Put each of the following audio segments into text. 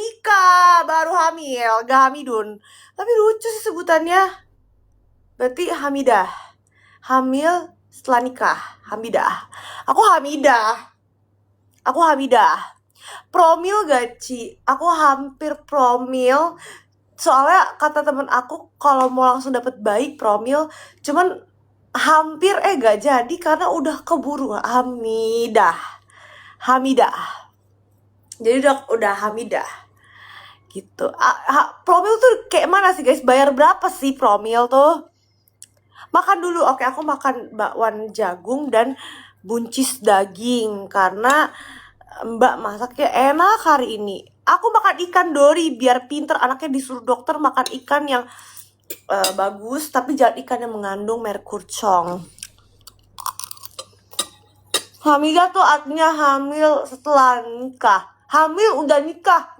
nikah, baru hamil, gak hamidun. Tapi lucu sih sebutannya. Berarti hamidah. Hamil setelah nikah, hamidah. Aku hamidah. Promil gak, Ci? Aku hampir promil. Soalnya kata temen aku kalau mau langsung dapet bayi promil, cuman hampir gak jadi karena udah keburu hamidah. Jadi udah hamidah gitu. Promil tuh kayak mana sih guys? Bayar berapa sih promil tuh? Makan dulu. Oke, aku makan bakwan jagung dan buncis daging karena Mbak masaknya enak hari ini. Aku makan ikan dori biar pinter. Anaknya disuruh dokter makan ikan yang bagus, tapi jangan ikan yang mengandung merkurcong. Hamidah tuh artinya hamil setelah nikah. Hamil udah nikah.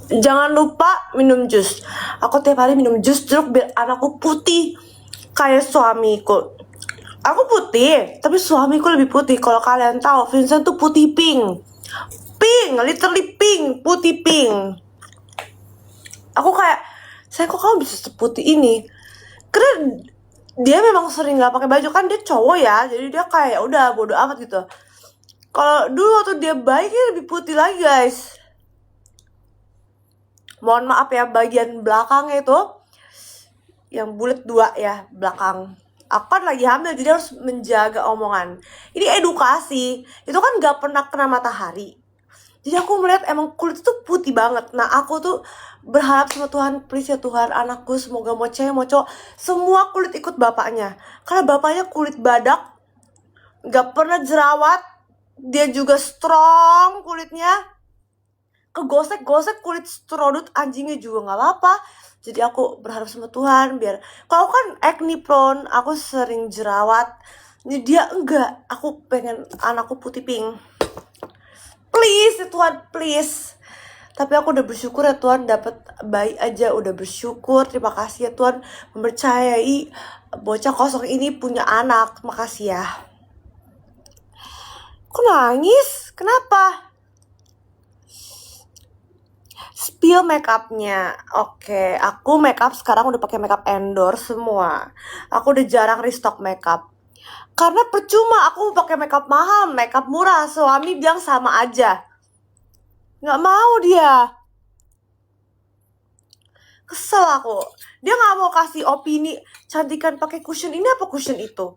Jangan lupa minum jus. Aku tiap hari minum jus jeruk biar anakku putih kayak suamiku. Aku putih, tapi suamiku lebih putih. Kalau kalian tahu, Vincent tuh putih pink. Pink, literally pink, putih pink. Aku kayak, saya kok kamu bisa seputih ini? Karena dia memang sering nggak pakai baju, kan dia cowok ya, jadi dia kayak udah bodo amat gitu. Kalau dulu waktu dia bayi dia lebih putih lagi guys. Mohon maaf ya, bagian belakangnya itu yang bulat 2 ya belakang. Aku kan lagi hamil jadi harus menjaga omongan. Ini edukasi. Itu kan gak pernah kena matahari. Jadi aku melihat emang kulit itu putih banget. Nah aku tuh berharap sama Tuhan, please ya Tuhan, anakku semoga mau cewek mau cowok semua kulit ikut bapaknya. Karena bapaknya kulit badak, gak pernah jerawat, dia juga strong kulitnya. Kegosek-gosek kulit strodut anjingnya juga nggak apa-apa. Jadi aku berharap sama Tuhan biar, kalau kan acne prone, aku sering jerawat, jadi dia enggak. Aku pengen anakku putih pink, please ya Tuhan, please. Tapi aku udah bersyukur ya Tuhan, dapat bayi aja udah bersyukur. Terima kasih ya Tuhan mempercayai bocah kosong ini punya anak. Makasih ya. Kok nangis? Kenapa? Spill makeupnya. Oke, aku makeup sekarang udah pakai makeup endorse semua. Aku udah jarang restock makeup. Karena percuma aku pakai makeup mahal, makeup murah. Suami bilang sama aja. Nggak mau dia. Kesel aku. Dia nggak mau kasih opini cantikan pakai cushion ini apa cushion itu.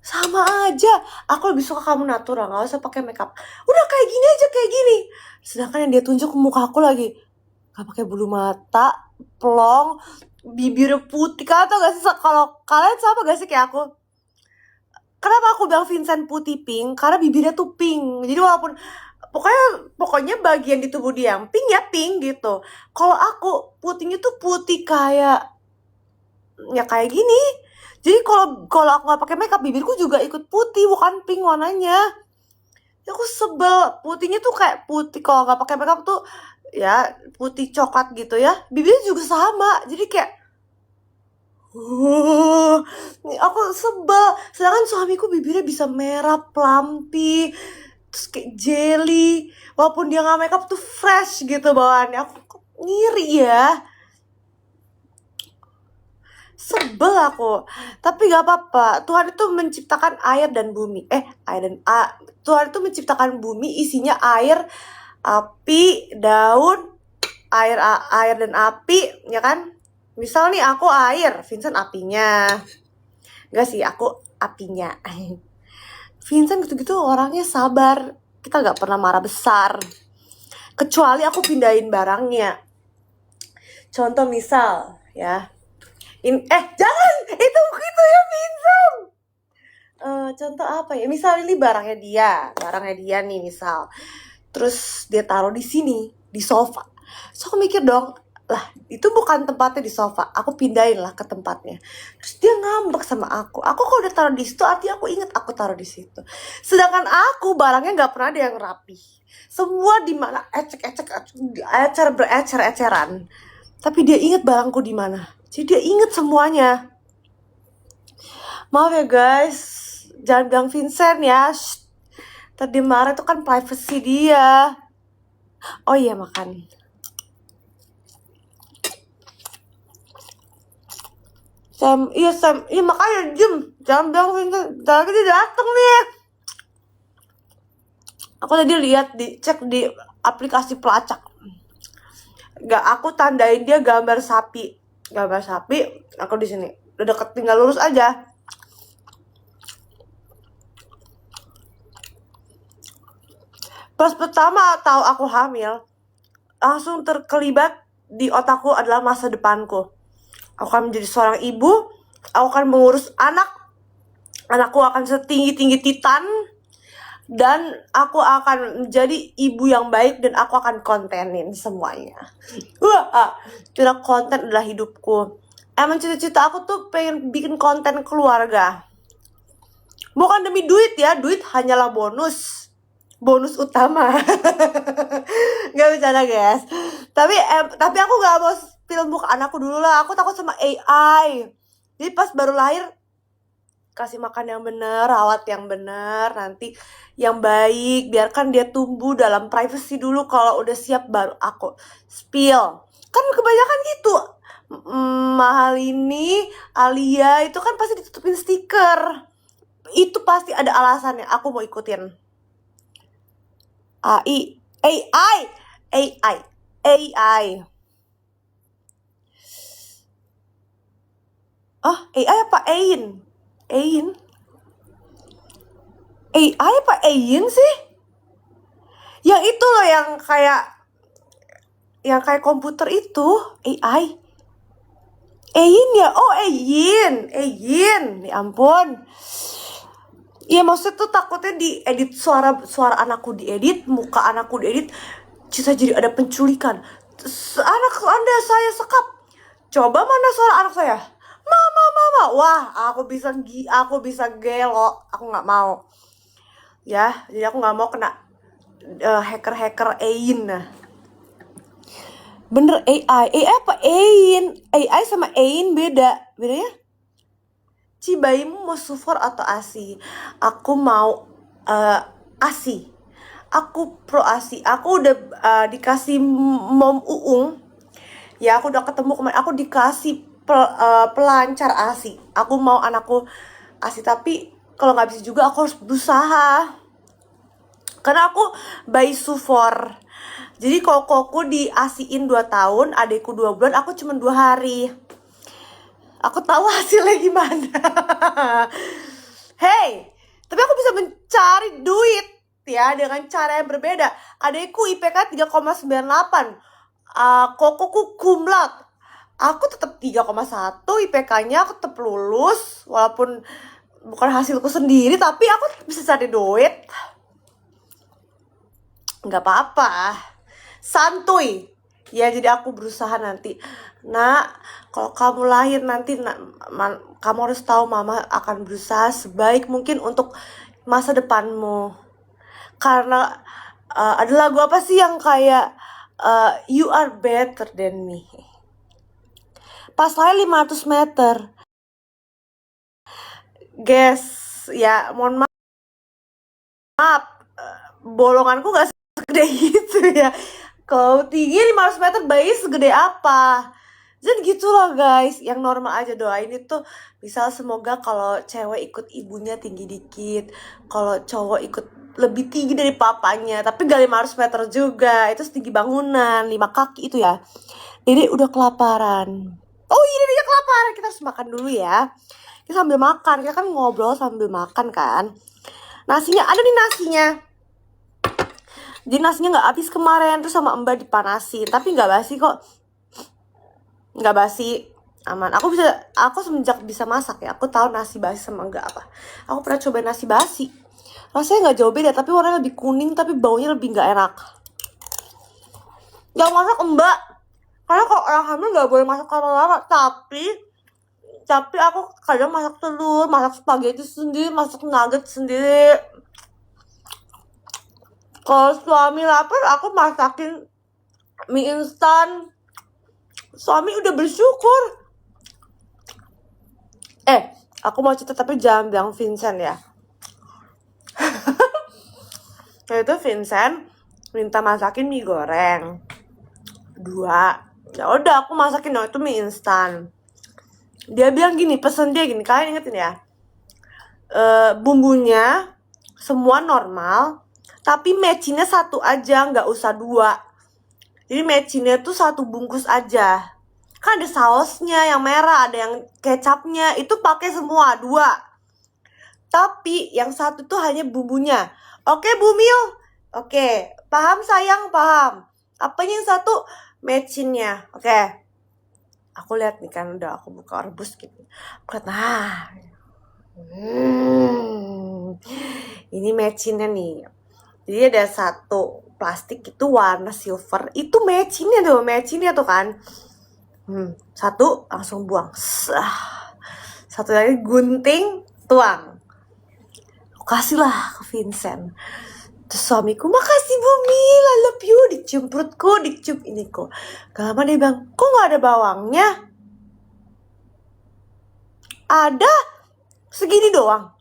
Sama aja. Aku lebih suka kamu natural, nggak usah pakai makeup. Udah kayak gini aja kayak gini. Sedangkan yang dia tunjuk ke muka aku lagi, gak pakai bulu mata, plong, bibir putih. Kalian tau gak sih, kalau kalian sama gak sih kayak aku? Kenapa aku bilang Vincent putih pink? Karena bibirnya tuh pink. Jadi walaupun pokoknya bagian di tubuh dia yang pink ya pink gitu. Kalau aku putihnya tuh putih kayak ya kayak gini. Jadi kalau aku nggak pakai makeup, bibirku juga ikut putih, bukan pink warnanya. Ya aku sebel, putihnya tuh kayak putih, kalau nggak pakai makeup tuh ya putih coklat gitu ya. Bibirnya juga sama, jadi kayak aku sebel. Sedangkan suamiku bibirnya bisa merah, plumpy, terus kayak jelly. Walaupun dia nggak makeup tuh fresh gitu bawaannya. Aku kok ngiri ya. Sebel aku. Tapi gak apa-apa. Tuhan itu menciptakan air dan bumi. Tuhan itu menciptakan bumi isinya air, api, daun, air dan api, ya kan? Misal nih aku air, Vincent apinya. Enggak sih, aku apinya. Vincent gitu-gitu orangnya sabar. Kita gak pernah marah besar. Kecuali aku pindahin barangnya. Contoh misal, ya. Jangan! Itu ya Vincent! Contoh apa ya? Misal ini barangnya dia nih misal. Terus dia taruh di sini, di sofa. So aku mikir dong, Lah itu bukan tempatnya di sofa, aku pindahin lah ke tempatnya. Terus dia ngambek sama aku kalau udah taruh di situ artinya aku inget aku taruh di situ. Sedangkan aku barangnya nggak pernah ada yang rapi, semua di mana ecek-ecek, berecer-eceran. Tapi dia inget barangku di mana, jadi dia inget semuanya. Maaf ya guys, jangan bilang Vincent ya. Shh. Tadi marah itu kan privacy dia. Oh iya, makan. Sam, iya makanya diem. Jangan bilang Vincent, lagi dia dateng nih. Aku tadi lihat cek di aplikasi pelacak. Gak, aku tandain dia gambar sapi. Aku di sini. Udah deket, tinggal lurus aja. Pas pertama tahu aku hamil, langsung terkelibat di otakku adalah masa depanku. Aku akan menjadi seorang ibu, aku akan mengurus anakku akan setinggi-tinggi Titan, dan aku akan menjadi ibu yang baik dan aku akan kontenin semuanya. Karena konten adalah hidupku. Emang cita-cita aku tuh pengen bikin konten keluarga. Bukan demi duit ya, duit hanyalah bonus utama. Gak bercanda guys. Tapi aku gak mau film buka anakku dulu lah. Aku takut sama AI. Jadi pas baru lahir, kasih makan yang bener, rawat yang bener, nanti yang baik, biarkan dia tumbuh dalam privacy dulu. Kalau udah siap baru aku spill. Kan kebanyakan gitu. Mahal ini, Alia itu kan pasti ditutupin stiker. Itu pasti ada alasannya. Aku mau ikutin. AI. Oh, AI apa Ein? AI apa Ein sih? Yang itu loh, yang kayak komputer itu, AI. Ein ya? Oh, Ein. Ya ampun. Iya, maksudnya tuh takutnya diedit suara anakku, diedit muka anakku, diedit bisa jadi ada penculikan. Anak Anda saya sekap. Coba mana suara anak saya? Mama. Wah, aku bisa gelo. Aku nggak mau. Ya, jadi aku nggak mau kena hacker Ein. Bener, AI apa Ein? AI sama Ein bedanya? Cibayimu mau sufor atau ASI? Aku mau ASI. Aku pro ASI. Aku udah dikasih mom uung. Ya, aku udah ketemu kemarin. Aku dikasih pelancar ASI. Aku mau anakku ASI. Tapi kalau nggak bisa juga aku harus berusaha. Karena aku bayi sufor. Jadi kokoku di-ASI-in 2 tahun, adekku 2 bulan, aku cuma 2 hari. Aku tahu hasilnya gimana. Hey, tapi aku bisa mencari duit ya dengan cara yang berbeda. Adekku IPK 3,98, kokoku cum laude. Aku tetap 3,1 IPK-nya, aku tetap lulus walaupun bukan hasilku sendiri, tapi aku tetap bisa cari duit. Nggak apa-apa, santuy. Ya, jadi aku berusaha nanti. Nak, kalau kamu lahir nanti, kamu harus tahu mama akan berusaha sebaik mungkin untuk masa depanmu. Karena ada lagu apa sih yang kayak you are better than me. Pas lahir 500 meter. Guys, ya mohon maaf, bolonganku gak segede gitu ya. Kalau tinggi 500 meter, bayi segede apa? Jadi gitulah guys, yang normal aja. Doain itu misal semoga kalau cewek ikut ibunya tinggi dikit, kalau cowok ikut lebih tinggi dari papanya, tapi gak 500 meter juga, itu setinggi bangunan 5 kaki itu ya. Dede udah kelaparan. Oh iya, Dede kelaparan, kita harus makan dulu ya. Kita sambil makan, kita kan ngobrol sambil makan kan. Nasinya ada nih, nasinya. Jadi nasinya nggak habis kemarin, terus sama Mbak dipanasin, tapi nggak basi kok. Nggak basi, aman. Aku semenjak bisa masak ya, aku tahu nasi basi sama enggak apa. Aku pernah coba nasi basi, rasanya nggak jauh beda, tapi warnanya lebih kuning, tapi baunya lebih nggak enak. Yang masak Mbak, Karena kalau orang hamil nggak boleh masak lama-lama. Tapi aku kadang masak telur, masak spaghetti sendiri, masak nugget sendiri. Kalau suami lapar, aku masakin mie instan. Suami udah bersyukur. Aku mau cerita tapi jangan bilang Vincent ya. Itu Vincent minta masakin mie goreng 2. Ya udah aku masakin dong, itu mie instan. Dia bilang gini, pesen dia gini, kalian ingetin ya. Bumbunya semua normal, tapi mecinnya 1 aja, nggak usah 2. Jadi mecinnya tuh 1 bungkus aja. Kan ada sausnya yang merah, ada yang kecapnya, itu pakai semua 2. Tapi yang 1 tuh hanya bumbunya. Oke Bu Mil, oke, paham sayang, paham. Apanya yang 1? Mecinnya, oke. Aku lihat nih kan, udah aku buka rebus gitu. Aku lihat, ini mecinnya nih. Jadi ada 1 plastik itu warna silver, itu mecinnya tuh kan. 1 langsung buang. 1 lagi gunting, tuang. Aku kasih lah ke Vincent. Terus suamiku, makasih Bu Mil, I love you. Dicium perutku, dicium iniku. Gak lama dia bilang, kok gak ada bawangnya? Ada, segini doang.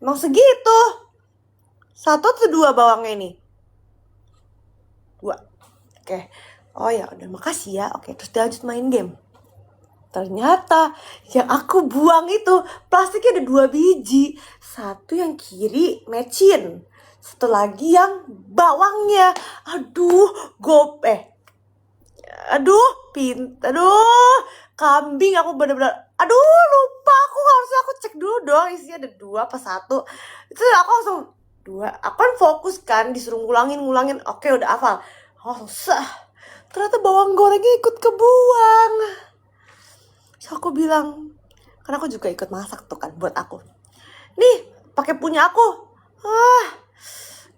Emang segitu. 1 atau 2 bawangnya ini? 2. Oke. Oh ya udah, makasih ya. Oke, terus dia lanjut main game. Ternyata yang aku buang itu plastiknya ada 2 biji. 1 yang kiri mecin, 1 lagi yang bawangnya. Aduh kambing aku bener-bener. Aduh lupa, harusnya aku cek dulu dong isinya ada 2 apa 1. Itu aku langsung 2. Aku kan fokus kan, disuruh ngulangin. Oke udah hafal. Ternyata bawang gorengnya ikut kebuang. So aku bilang, karena aku juga ikut masak tuh kan buat aku. Nih, pakai punya aku.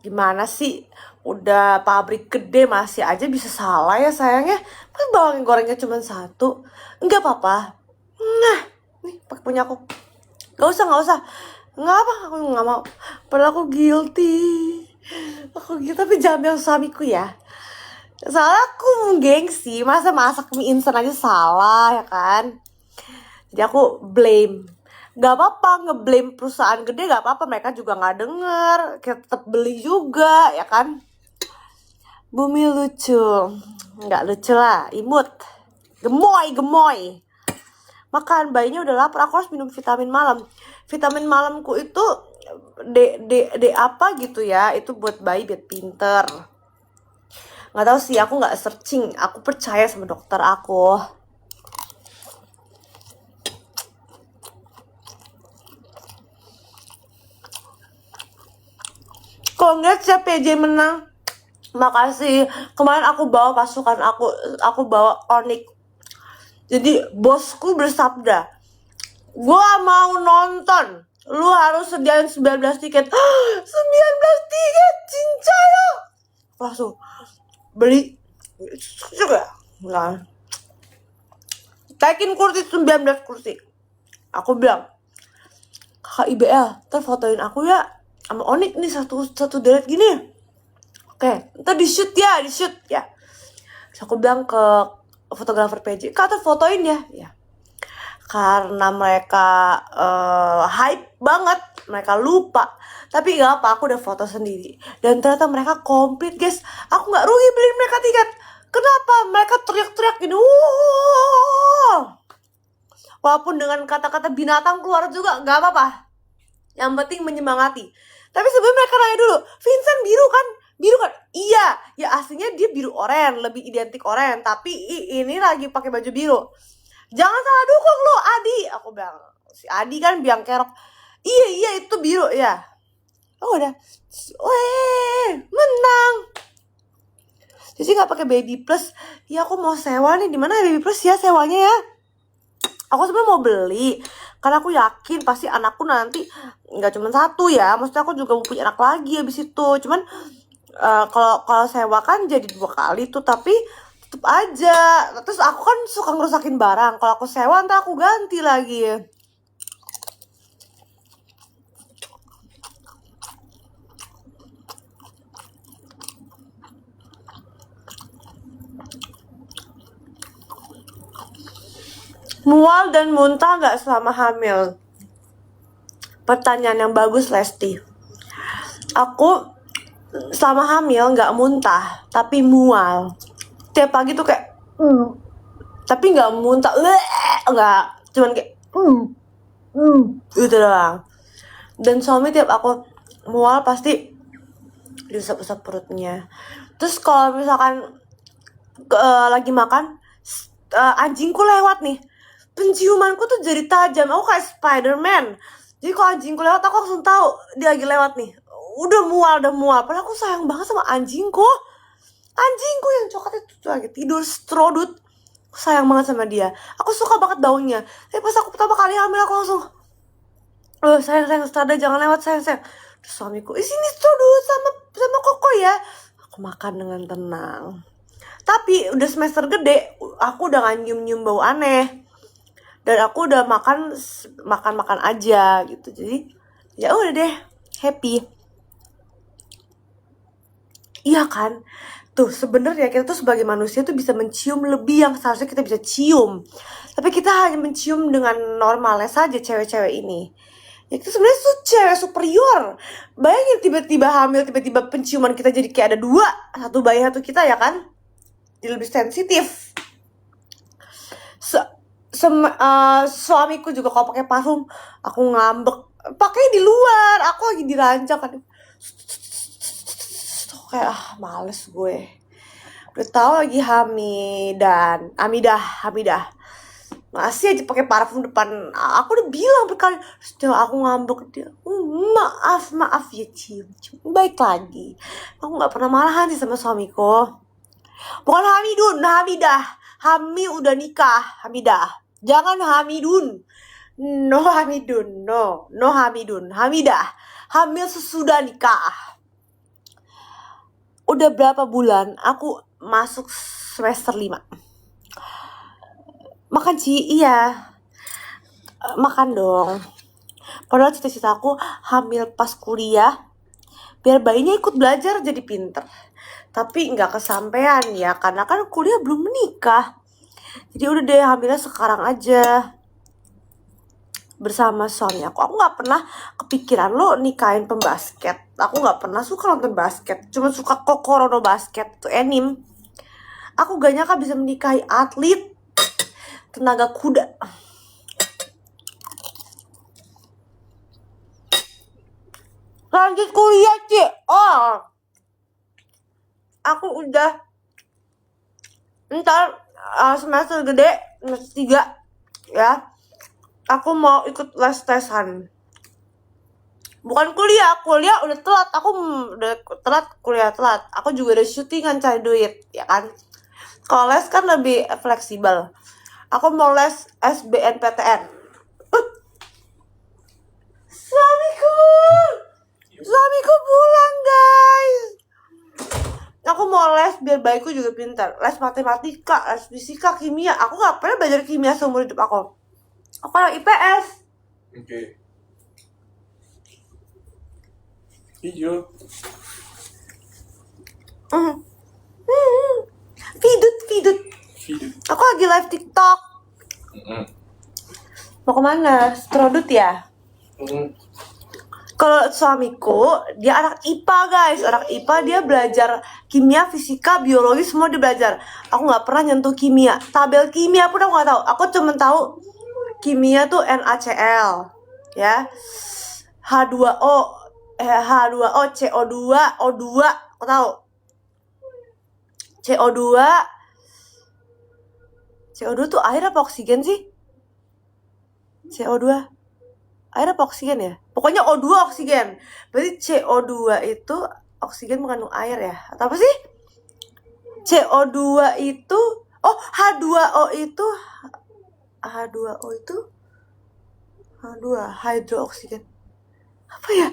Gimana sih? Udah pabrik gede masih aja bisa salah ya sayangnya. Kan bawang gorengnya cuma 1. Enggak apa-apa. Nah, nih pakai punya aku. Gak usah. Nggak apa, aku nggak mau. Padahal aku guilty. Tapi jangan bilang suamiku ya. Soalnya aku gengsi, masa masak mie instan aja salah ya kan. Jadi aku blame. Gak apa-apa ngeblame perusahaan gede, gak apa-apa, mereka juga gak denger. Kita tetap beli juga ya kan. Bumi lucu. Gak lucu lah, imut. Gemoy. Makan, bayinya udah lapar, aku harus minum vitamin malam. Vitamin malamku itu D apa gitu ya, itu buat bayi biar pinter. Nggak tahu sih, aku nggak searching, aku percaya sama dokter aku. Kalau nggak siap PJ menang, makasih. Kemarin aku bawa pasukan aku bawa Onyx. Jadi bosku bersabda, gua mau nonton, lu harus sediain 19 tiket. 19 tiket, cincaya. Langsung beli juga. Nah, taikin kursi 19 kursi. Aku bilang, kakak IBL, ntar fotoin aku ya sama Onyx nih satu deret gini. Oke, ntar di shoot ya. Terus aku bilang ke fotografer PJ, kak ntar fotoin ya. Karena mereka hype banget, mereka lupa. Tapi gak apa, aku udah foto sendiri. Dan ternyata mereka komplit guys. Aku gak rugi beli mereka tiket. Kenapa? Mereka teriak-teriak gini. Walaupun dengan kata-kata binatang keluar juga gak apa-apa. Yang penting menyemangati. Tapi sebelum mereka nanya dulu, Vincent biru kan? Iya, ya aslinya dia biru oranye, lebih identik oranye. Tapi ini lagi pakai baju biru. Jangan salah dukung lo, Adi. Aku bilang, si Adi kan biang kerok. Iya itu biru ya. Oh udah, menang. Jadi nggak pakai baby plus. Ya aku mau sewa nih, di mana baby plus ya sewanya ya? Aku sebenarnya mau beli, karena aku yakin pasti anakku nanti nggak cuma 1 ya. Maksudnya aku juga mau punya anak lagi habis itu. Cuman kalau sewa kan jadi 2 kali tuh, tapi tutup aja. Terus aku kan suka ngerusakin barang. Kalau aku sewa ntar aku ganti lagi. Mual dan muntah nggak selama hamil? Pertanyaan yang bagus, Lesti. Aku selama hamil nggak muntah, tapi mual. Tiap pagi tuh kayak tapi nggak muntah, nggak, cuman kayak gitu doang. Dan suami tiap aku mual pasti diusap-usap perutnya. Terus kalau misalkan lagi makan, anjingku lewat nih, penciumanku tuh jadi tajam. Aku kayak Spider-Man. Jadi kalau anjingku lewat, aku langsung tahu dia lagi lewat nih. Udah mual. Padahal aku sayang banget sama anjingku. Anjingku yang coklat itu lagi tidur strodut. Aku sayang banget sama dia. Aku suka banget baunya. Tapi pas aku pertama kali hamil, aku langsung, sayang, Strada jangan lewat, sayang. Terus suamiku, sini strodut sama Koko ya. Aku makan dengan tenang. Tapi udah semester gede, aku udah gak nyium bau aneh. Dan aku udah makan aja gitu. Jadi ya udah deh, happy. Iya kan? Tuh sebenarnya kita tuh sebagai manusia tuh bisa mencium lebih yang seharusnya kita bisa cium. Tapi kita hanya mencium dengan normalnya saja cewek-cewek ini. Ya itu sebenarnya tuh cewek superior. Bayangin tiba-tiba hamil, tiba-tiba penciuman kita jadi kayak ada 2, satu bayi satu kita ya kan? Jadi lebih sensitif. Suamiku juga kalau pakai parfum, aku ngambek. Pakai di luar, aku lagi dirancang kan. Kayak males gue. Udah tahu lagi Hamidah. Masih aja pakai parfum depan. Aku udah bilang berkali. Setelah aku ngambek dia. Maaf ya cium. Baik lagi. Aku nggak pernah marahan sih sama suamiku. Bukan Hamidun, Hamidah. Hami udah nikah, Hamidah. Jangan Hamidun. No Hamidun, no Hamidun. Hamidah. Hamil sesudah nikah. Udah berapa bulan aku masuk semester 5. Makan Ci, iya. Makan dong. Padahal cita-cita aku hamil pas kuliah, biar bayinya ikut belajar jadi pinter. Tapi nggak kesampean ya, karena kan kuliah belum menikah. Jadi udah deh, hamilnya sekarang aja bersama suami aku. Aku nggak pernah kepikiran lo nikahin pembasket. Aku nggak pernah suka nonton basket, cuma suka Kokorono basket tuh anime. Aku gak nyangka bisa menikahi atlet tenaga kuda. Lanjut kuliah Ci. Aku udah ntar semester gede, semester 3 ya. Aku mau ikut les tesan. Bukan kuliah udah telat. Aku udah telat, kuliah telat. Aku juga udah syutingan cari duit, ya kan. Kalau les kan lebih fleksibel. Aku mau les SBNPTN. Suamiku pulang guys. Aku mau les biar bayiku juga pintar. Les matematika, les fisika, kimia. Aku gak pernah belajar kimia seumur hidup aku. Aku anak IPS. Oke. Hijau. Vidut. Aku lagi live TikTok. Mau kemana? Strodut ya? Kalau suamiku, dia anak IPA guys. Anak IPA, dia belajar kimia, fisika, biologi, semua dia belajar. Aku gak pernah nyentuh kimia. Tabel kimia pun aku gak tahu. Aku cuma tahu kimia tuh NaCl, ya, H2O, CO2, O2. Aku tahu. CO2 tuh air apa oksigen sih? CO2 air apa oksigen ya? Pokoknya O2 oksigen. Berarti CO2 itu oksigen mengandung air ya? Atau apa sih? CO2 itu H2O itu H2 hydrooksigen. Apa ya?